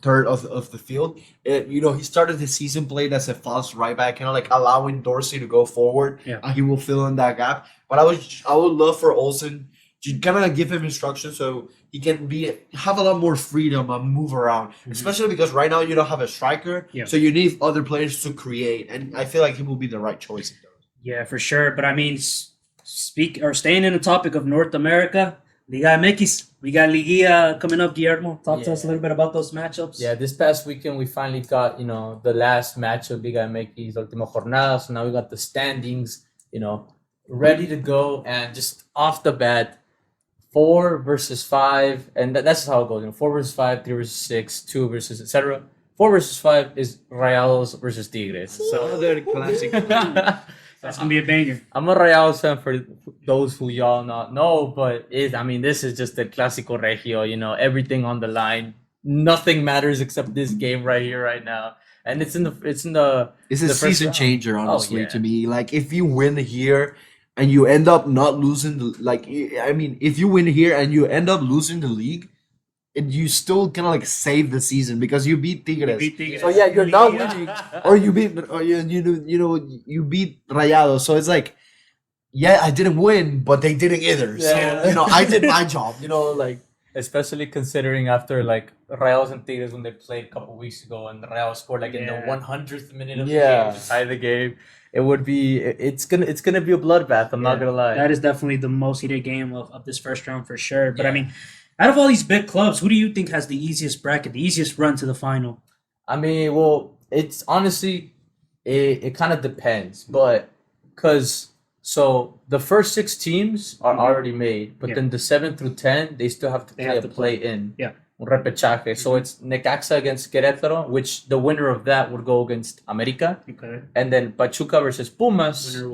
third of the field. He started the season playing as a false right back, kind of like allowing Dorsey to go forward. Yeah. He will fill in that gap. But I would love for Olsen to kind of give him instructions so he can have a lot more freedom and move around. Especially because right now you don't have a striker, so you need other players to create. And I feel like he will be the right choice. Yeah, for sure. But I mean, staying in the topic of North America, Liga MX. We got Liga coming up, Guillermo. Talk to us a little bit about those matchups. Yeah, this past weekend we finally got, the last match of Liga MX, Última Jornada. So now we got the standings, ready to go. And just off the bat, 4 versus 5. And that's how it goes. 4 versus 5, 3 versus 6, 2 versus etc. 4 versus 5 is Rayados versus Tigres. So Another classic. That's going to be a banger. I'm a Rayados fan for those who y'all not know, but this is just the Clásico Regio, everything on the line. Nothing matters except this game right here, right now. And it's a season changer, honestly, yeah. to me. Like, if you win here and you end up not losing, if you win here and you end up losing the league, and you still kind of like save the season because you beat Tigres. So yeah, you're not winning, or you beat, you beat Rayados. So it's like, yeah, I didn't win, but they didn't either. Yeah. So I did my job. Especially considering after like Rayados and Tigres when they played a couple weeks ago and Rayados scored in the 100th minute of the game to tie the game. It's gonna be a bloodbath. I'm not gonna lie. That is definitely the most heated game of this first round for sure. But I mean, out of all these big clubs, who do you think has the easiest bracket, the easiest run to the final? I mean, well, it's honestly, it kind of depends, but so the first 6 teams are already made, but then the 7 through 10 they still have to play in. Yeah. Un repechaje. So it's Necaxa against Querétaro, which the winner of that would go against America, Okay. and then Pachuca versus Pumas Winner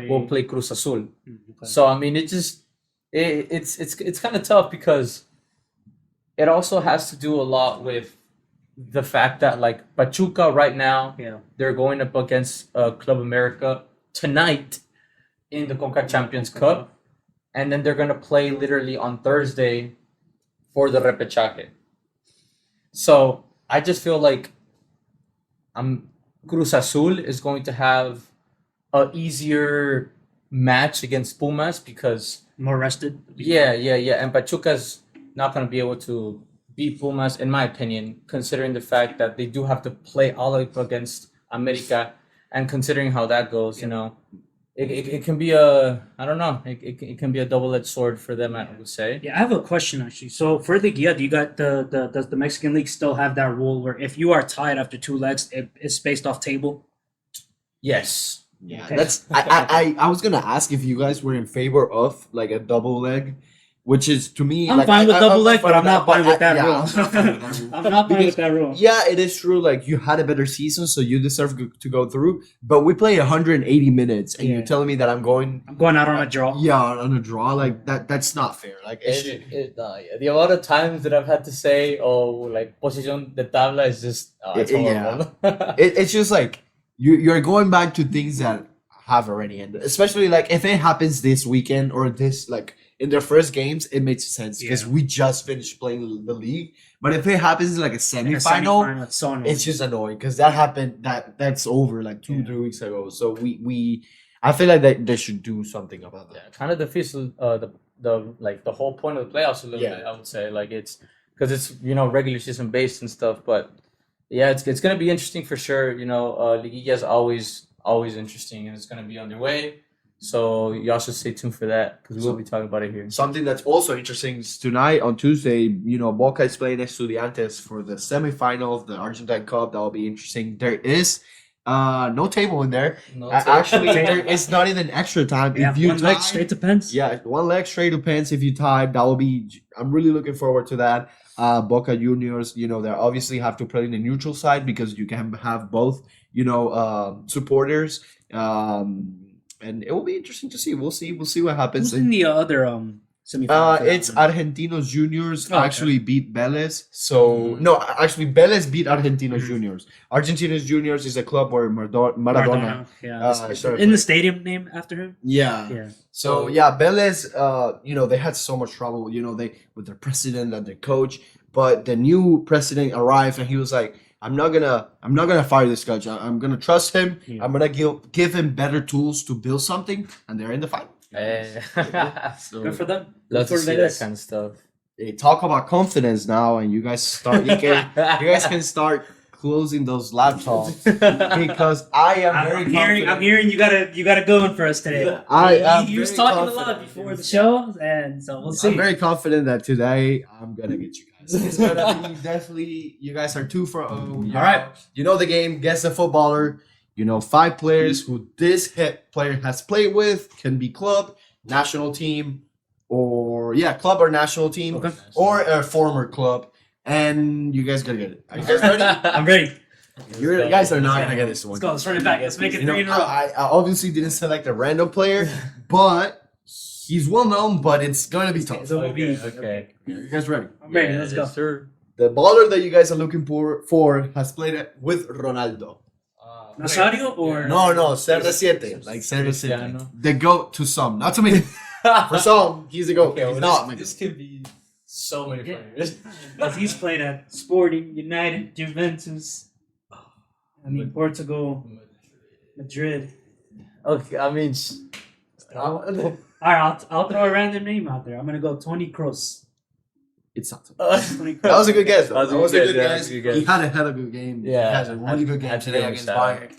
will play Cruz Azul. Okay. So I mean, it's kind of tough because it also has to do a lot with the fact that like Pachuca right now, they're going up against Club America tonight in the CONCACAF Champions Cup, and then they're gonna play literally on Thursday for the repechaje. So I just feel like Cruz Azul is going to have a easier match against Pumas because More rested. yeah, and Pachuca's not going to be able to beat Pumas in my opinion, considering the fact that they do have to play all up against America, and considering how that goes, you know, it can be a I don't know, it can be a double-edged sword for them, I would say. Yeah, I have a question actually. So for the Liga, do you got does the Mexican League still have that rule where if you are tied after two legs, it's based off table? Yes. Yeah, Okay. that's I was gonna ask if you guys were in favor of like a double leg, which is to me I'm like, fine with double leg, but I'm that, not fine with that yeah, rule. I'm not fine with that rule. I'm not fine with that rule. Yeah, it is true. Like you had a better season, so you deserve to go through. But we play 180 minutes, and Yeah. you're telling me that I'm going, I'm going out on a draw. yeah, on a draw. Like that. That's not fair. Like Yeah. The amount of times that I've had to say, oh, like posición de tabla is just, it's horrible. it's just like you're going back to things that have already ended. Especially like if it happens this weekend or this like in their first games, it makes sense because we just finished playing the league. But if it happens like a semifinal, It's so annoying. it's just annoying because that happened. That's over like 2-3 weeks ago. So we I feel like they should do something about that. Yeah, kind of defeats the like the whole point of the playoffs a little Yeah. bit. I would say like it's because it's regular season based and stuff. But yeah, it's gonna be interesting for sure. Liguilla is always interesting, and it's gonna be underway. So y'all should stay tuned for that because we'll be talking about it here. Something that's also interesting is tonight on Tuesday, Boca is playing Estudiantes for the semifinal of the Argentine Cup. That will be interesting. There is no table in there. No, Actually, there is not even extra time. Yeah, If you one leg tie- straight to pens. Yeah, one leg straight to pens if you tie. That will be. I'm really looking forward to that. Boca Juniors, they obviously have to play in the neutral side because you can have both, supporters. And it will be interesting to see. We'll see what happens. Who's in the other semifinal? for that It's one? Argentinos Juniors Oh, okay. actually beat Vélez. So no, actually Vélez beat Argentinos Juniors. Argentinos Juniors is a club where Maradona. Yeah. started in the stadium named after him. Yeah. Yeah. So yeah, Vélez, they had so much trouble, they with their president and their coach, but the new president arrived and he was like, I'm not gonna fire this coach. I'm gonna trust him. Yeah. I'm gonna give him better tools to build something, and they're in the final. So Good for them. Love to Good for see that Vélez. kind of stuff. they talk about confidence now, and you guys can start closing those laptops because I am very confident. I'm hearing you got a good one for us today. You was very talking a lot confident. before the show, and so we'll see. I'm very confident that today I'm gonna get you guys. It's gonna be definitely. You guys are 2 for 0. All right. You know the game. Guess the footballer. 5 players who this player has played with. Can be club, national team, or club or national team, Okay. or a former club. And you guys gotta get it. Are you guys ready? I'm ready. You guys are not gonna get this one. Let's go. Let's run it back. Let's make it 3 in a row. I obviously didn't select a random player, but he's well known. But it's gonna be tough. So we'll be. Okay. You guys ready? I'm ready. Let's go. Yes, sir. The baller that you guys are looking for has played it with Ronaldo. Nazario or No, CR7, like CR7. Cristiano. The GOAT to some, not to me. For some, he's the GOAT. Okay, He's well, not. this could be so many Yeah. players. Because he's played at Sporting, United, Juventus, Portugal, Madrid. Okay, I mean, All right, I'll throw a random name out there. I'm gonna go Tony Kroos. It's not. Tony That was a good guess, though. That was a good guess, yeah, He had a hell of a good game. Yeah. He has a really good game Had to today give him against shout out. Bayern.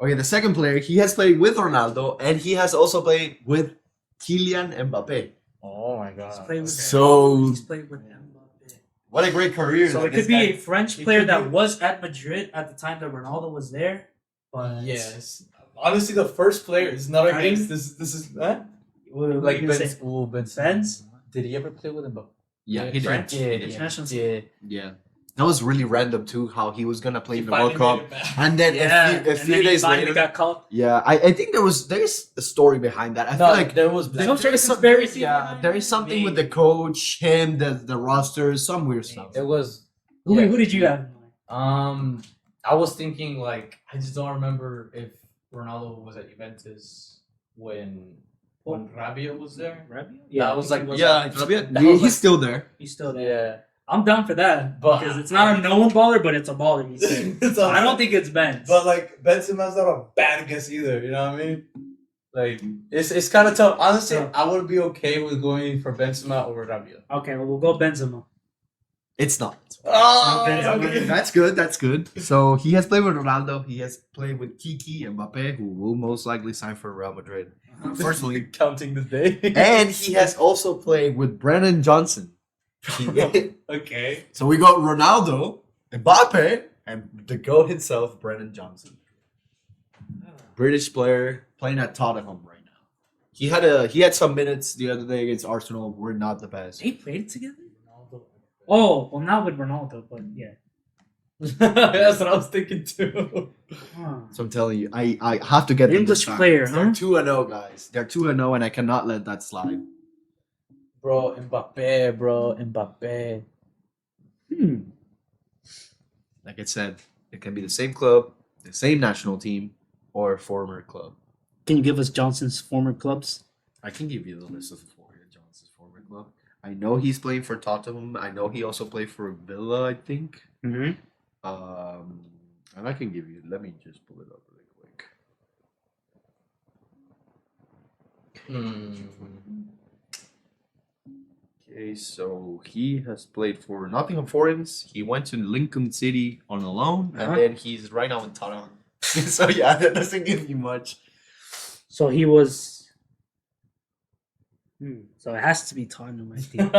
Okay, the second player, he has played with Ronaldo, and he has also played with Kylian Mbappe. Oh my He's god. played with So, He's played with Mbappe. what a great career. So that it this could be guy- a French It player could that be- was at Madrid at the time that Ronaldo was there. But Yes. Honestly, the first player is not Right. against this. This is what are like you gonna Ben. say? Oh, Ben. Benz? Did he ever play with him? Yeah, he did. French? Yeah, International yeah. Yeah. That was really random, too, how he was going to play in the Finally World made Cup. it back. And then Yeah, a and few then he days finally later. got caught. Yeah, I think there's a story behind that. I feel like there was. There's no there is some- conspiracy yeah, behind there it? is something with the coach, him, the roster, some weird stuff. It was. Who, yeah. who did you have in mind? I was thinking like I just don't remember if Ronaldo was at Juventus when Rabia was there. Rabiot? Yeah, I was like, Yeah, that was he's like- still there. He's still there. Yeah, I'm down for that But- because it's not a known baller, but it's a baller. You say. So I don't think it's Ben. But like Benzema's not a bad guess either. You know what I mean? Like it's kind of tough. Honestly, I would be okay with going for Benzema over Rabiot. Okay, well, we'll go Benzema. It's not. Oh, okay. That's good. That's good. So he has played with Ronaldo. He has played with Kiki and Mbappe, who will most likely sign for Real Madrid. Personally, counting the day. and he has also played with Brennan Johnson. Okay. So we got Ronaldo, Mbappe, and the GOAT himself, Brennan Johnson. British player playing at Tottenham right now. He had some minutes the other day against Arsenal. We're not the best. They played together? Oh, well, not with Ronaldo, but yeah. That's what I was thinking too. Huh. So I'm telling you, I have to get them English this time. player, They're huh? 2-0, guys. They're 2-0, and I cannot let that slide. Bro, Mbappe. Like I said, it can be the same club, the same national team, or former club. Can you give us Johnson's former clubs? I can give you the list of Johnson's former club. I know he's playing for Tottenham. I know he also played for Villa, I think. Mm-hmm. And I can give you. Let me just pull it up really quick. Okay, so he has played for Nottingham Forest. He went to Lincoln City on a loan, and then he's right now in Tottenham. So yeah, that doesn't give you much. So he was. So it has to be Tottenham, I think.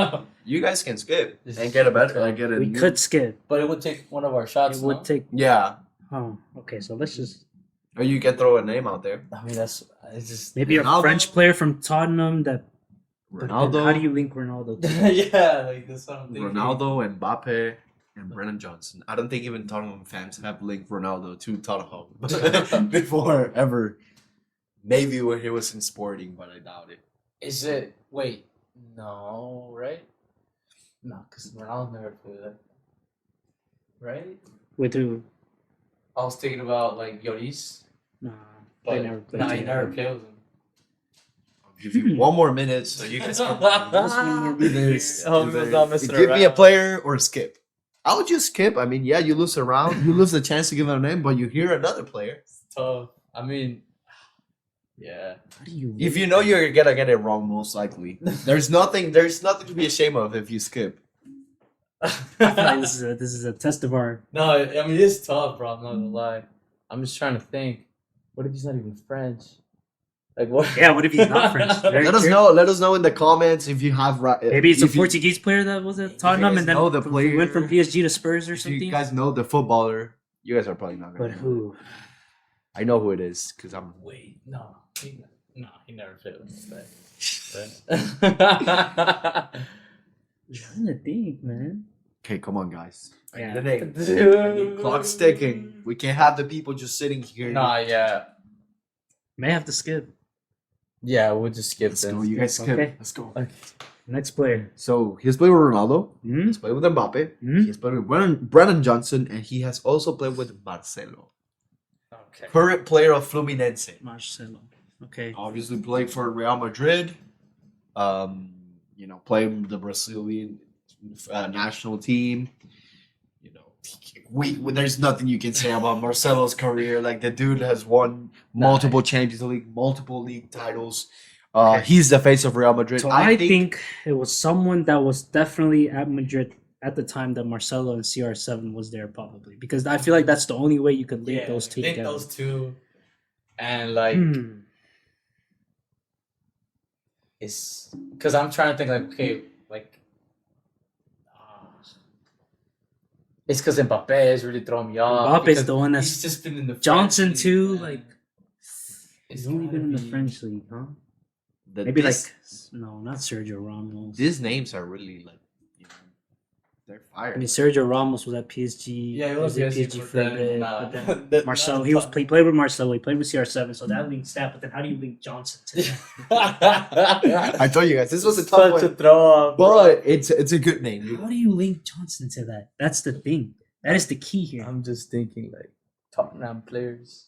You guys can skip and get a better. I get it. We could skip. But it would take one of our shots. It would take. Yeah. Oh, okay. So let's just Or you can throw a name out there. I mean, it's just maybe a Ronaldo? French player from Tottenham that. but then Ronaldo. How do you link Ronaldo? to- yeah, like that's what I'm thinking. Ronaldo, Mbappe, and Brennan Johnson. I don't think even Tottenham fans have linked Ronaldo to Tottenham before ever. Maybe when he was in Sporting, but I doubt it. Is it? Wait, no, right? No, because Ronaldo never played that. Right? With who? I was thinking about like Lloris, Nah, but they never played. nah, he together. never played with him. I'll give you one more minute so you guys can This- oh, we was not messing give me a around. player or skip. I would just skip. I mean, yeah, you lose a round, you lose the chance to give it a name, but you hear another player. It's tough. I mean, yeah. How do you? If you know you're gonna get it wrong, most likely. There's nothing to be ashamed of if you skip. I feel like this is a test of our. No, I mean it's tough, bro. I'm not gonna lie. I'm just trying to think. What if he's not even French? Like what? Yeah, what if he's not French? Very Let us true. know. Let us know in the comments if you have. Maybe it's a if you- Portuguese player that was at Tottenham guys and then know the player- went from PSG to Spurs or If you something. guys know the footballer, you guys are probably not But gonna. know. who? I know who it is because I'm. Wait, no, he never played with that. I'm trying to think, man. Okay, come on, guys. I Yeah. need a name. Dude. Clock's ticking. We can't have the people just sitting here. Nah, yeah, May have to skip. yeah. We'll just skip Let's this. go. You guys skip. Okay. Let's go. Okay. Next player. So he's played with Ronaldo. Hmm? He's played with Mbappe. Hmm? He's played with Brennan Johnson, and he has also played with Marcelo, Okay. current player of Fluminense. Marcelo. Okay. Obviously played for Real Madrid. Playing the Brazilian national team. There's nothing you can say about Marcelo's career. Like the dude has won multiple Champions League, multiple league titles. He's the face of Real Madrid. So I think it was someone that was definitely at Madrid at the time that Marcelo and CR7 was there, probably, because I feel like that's the only way you could link those two link together. those two, and like it's because I'm trying to think like okay, like it's because Mbappe is really throwing me off. Mbappe's because the one he's that's just been in the Johnson French too. league, man. Like It's he's only gotta been in the be- French league, huh? that Maybe this- no, not Sergio Ramos. these names are really like they're fire. I mean, Sergio Ramos was at PSG. Yeah, he was at PSG for a bit, but then Marcelo, Marcelo, he was he played with Marcelo. He played with CR7, so that links that. But then, how do you link Johnson to that? I told you guys this was a tough Such a one, throw off, but it's a good name. How do you link Johnson to that? That's the thing. That is the key here. I'm just thinking like Tottenham players,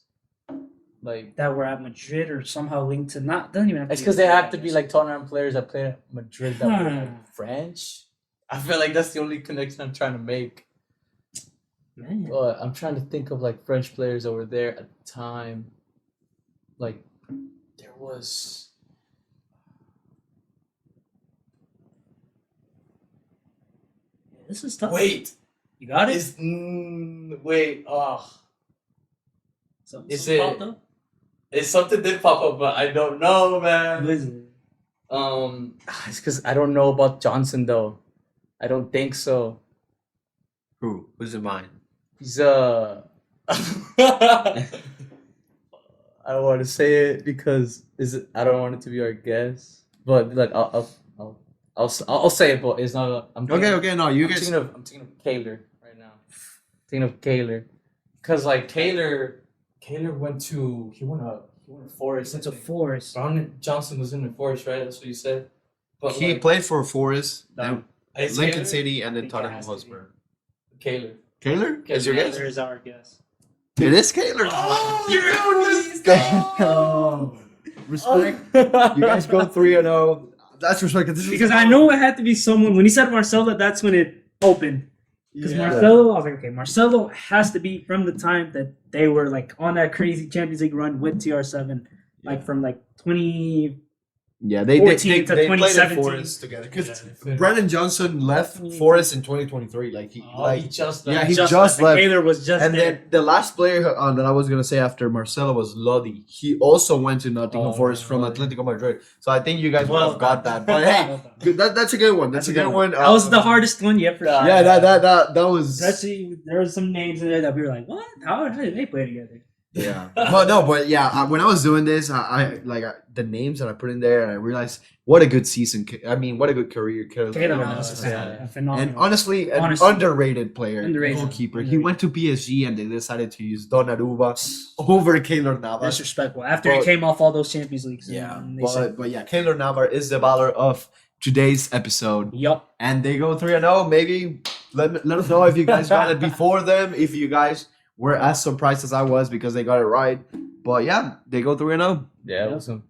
like That were at Madrid or somehow linked to not. Doesn't even have to. it's be because they have to be Madrid. like Tottenham players that play at Madrid that were Hmm. like French. I feel like that's the only connection I'm trying to make. Man. But I'm trying to think of like French players that were there at the time. Like there was. This is tough. Wait, You got it? wait. Something is it- popped up? It's something did pop up, but I don't know, man. Who is it? It's because I don't know about Johnson though. I don't think so. Who? Who's in mind? He's I don't want to say it because I don't want it to be our guess. But like I'll say it, but it's not. Okay. No, you I'm guys. thinking of Kaler right now. Thinking of Kaler, because like Kaler went to he went a Forest. It's a forest. Brown Johnson was in the Forest, right? That's what you said. But He like, played for Forest, No. it's Lincoln Kaler? City, and then think it Tottenham has to be. Hotspur. Kaler. Kaler? Is your Kaler. guess? There's our guess. It is Kaler. Oh, Respect. You guys go 3-0. That's respect. This is Because I know it had to be someone. When he said Marcelo, that's when it opened. Because Yeah. Marcelo, I was like, okay, Marcelo has to be from the time that they were like on that crazy Champions League run with TR7, like from like 20. Yeah, they 14 to played at 2017. Forest together. Because Yeah. Brennan Johnson left Forest in 2023. Like he, he just yeah, he Just just left. left. Taylor was just And there. then the last player that I was gonna say after Marcelo was Lodi. He also went to Nottingham Oh, Forest from Lodi. Atletico Madrid. So I think you guys would Well have got done. that. But hey, Well done. good, that's a good one. That's a good one. That was the hardest one yet for sure. Yeah, that was. Especially there were some names in there that we were like, what? How did they play together? Yeah, but yeah, when I was doing this, the names that I put in there, and I realized what a good season. I mean, what a good career. Taylor Yeah, was yeah. phenomenal. And honestly, an Honestly. underrated player, Underrated. goalkeeper. He Underrated. went to PSG and they decided to use Donnarumma over Keylor Navas. Disrespectful. After he But- came off all those Champions Leagues. Yeah, And they said, but yeah, Keylor Navas is the baller of today's episode, yup. and they go 3-0. Maybe let us know if you guys got it before them. If you guys were as surprised as I was because they got it right. But yeah, they go 3-0. Yeah, Yep. awesome.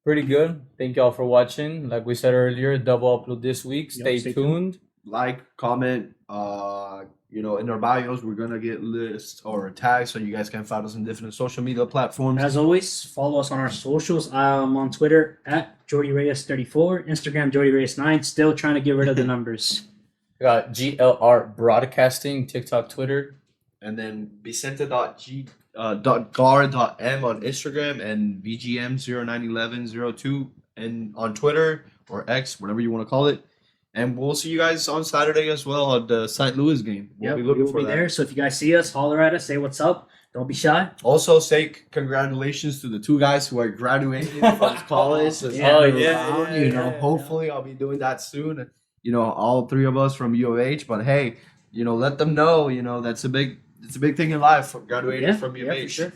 Pretty good. Thank y'all for watching. Like we said earlier, double upload this week. Yep, Stay stay tuned. Like, comment. In our bios, we're gonna get lists or tags so you guys can find us on different social media platforms. As always, follow us on our socials. I'm on Twitter at Jordy Reyes 34, Instagram Jordy Reyes 9. Still trying to get rid of the numbers. We got GLR Broadcasting, TikTok, Twitter. And then Vicente.gar.m on Instagram and VGM091102 and on Twitter or X, whatever you want to call it. And we'll see you guys on Saturday as well at the St. Louis game. We'll Yep, be we looking will for be that. there. So if you guys see us, holler at us, say what's up. Don't be shy. Also, say congratulations to the two guys who are graduating from college. Yeah. Oh, yeah, Hopefully I'll be doing that soon. All three of us from U of H. But hey, let them know. That's a big thing in life. Graduating from U of for H. sure.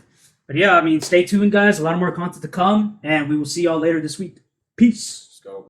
But yeah, stay tuned, guys. A lot more content to come, and we will see y'all later this week. Peace.